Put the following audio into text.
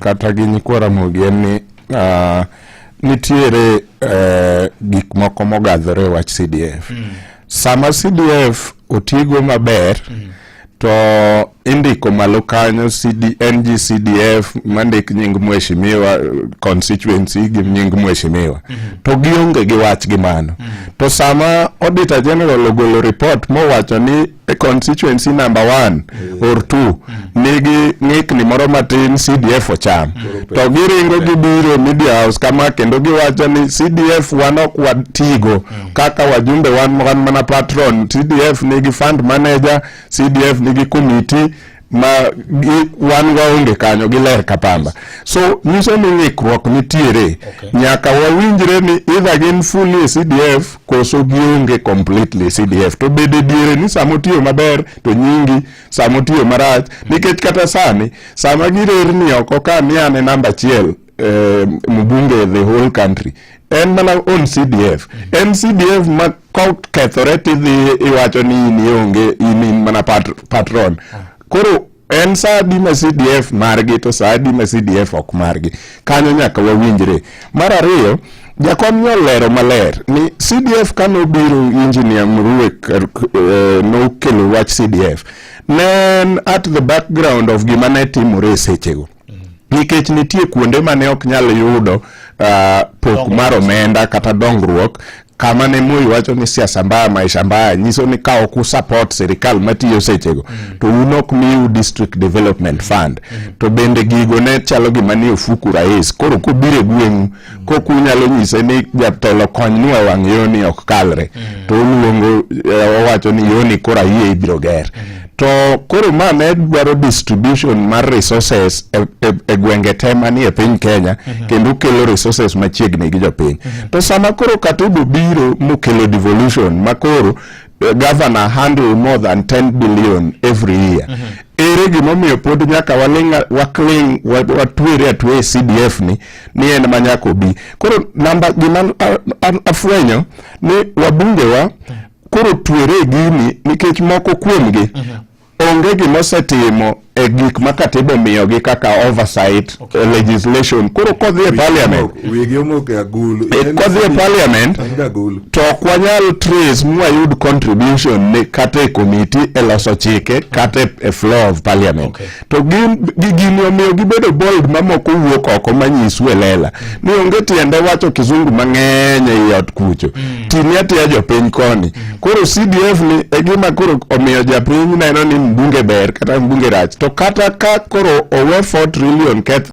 kata gi nyikwara mogi en ni nitiere gik moko mogadhore wach CDF. Sama CDF otigo maber to indiko malo kanyo NGCDF mandik nying mheshimiwa constituency gi nying mheshimiwa to gionge gi wach gi mano. To sama Auditor General ogolo report mowacho ni constituency number 1 or 2 nigi ng'ikni moro matin CDF ocham, to giringo gibiro media house kama kendo giwacho ni CDF wan ok watigo kaka wajumbe wan mana patron, CDF nigi fund manager, CDF nigi committee ma wan waonge kanyo giler kapamba. So nyiso ni ng'ikruok nitiere. Nyaka wawinjre ni either gin fully CDF koso gionge completely CDF. To bede diere ni samotiyo maber to nyingi, samotiyo marach, nikech kata sani sama girer ni oko ka ni ane namba 1 mbunge the whole country en mana on CDF. En CDF ma kethore tidhi iwacho ni nionge in mana patron. Koro en saadi ma CDF margi to saadi ma CDF ok margi. Kanyo nyaka wawinjre. Mar ariyo, jakom nyolero maler ni CDF kano biro engineer Murue no kelo wach CDF. Nen at the background of gima ne timore sechego. Nikech nitie kuonde mane ok nyal yudo pok mar omenda kata dongruok kama ne Moi wacho ni siasa mbaya maisha mbaya, nyiso ni ka ok support serikal matiyo sechego to unok miu district development fund to bende gigo ne chalo gima ni ofuku rais. Koro kubire gweng'u kokunyalo nyise ni jatelo kony ni wang' yoni ok kalre to uluongo wacho ni yoni kora yie ibiro ger. To koro ma ne dwaro distribution mar resources e gwenge tema ni e piny Kenya kendo kelo resources machiegni gi jopiny. To sama koro Katubu biro mokelo devolution makoro governor handle more than 10 billion every year. Ere gimomiyo pod nyaka wakling watwere atwe CDF ni en manyako bi. Koro namba gima afwenyo ni wabungewa koro twere gini nikech moko kuomgi onge gimosetimo e gik makatibo miyogi kaka oversight legislation. Koro kodhi e parliament kodhi e parliament to kwanyal trace mwayud contribution ne kata e committee e loso chike kata e floor of parliament. To gini omiyo gibedo bold mamoko wuok oko manyisu e lela ni onge tiende wacho kizungu mang'eny e ot kucho tini atiya jopiny koni. Koro CDF ni e gima koro omiyo japiny neno ni mbunge ber kata mbunge rach. To kata ka koro owe 4 trillion keth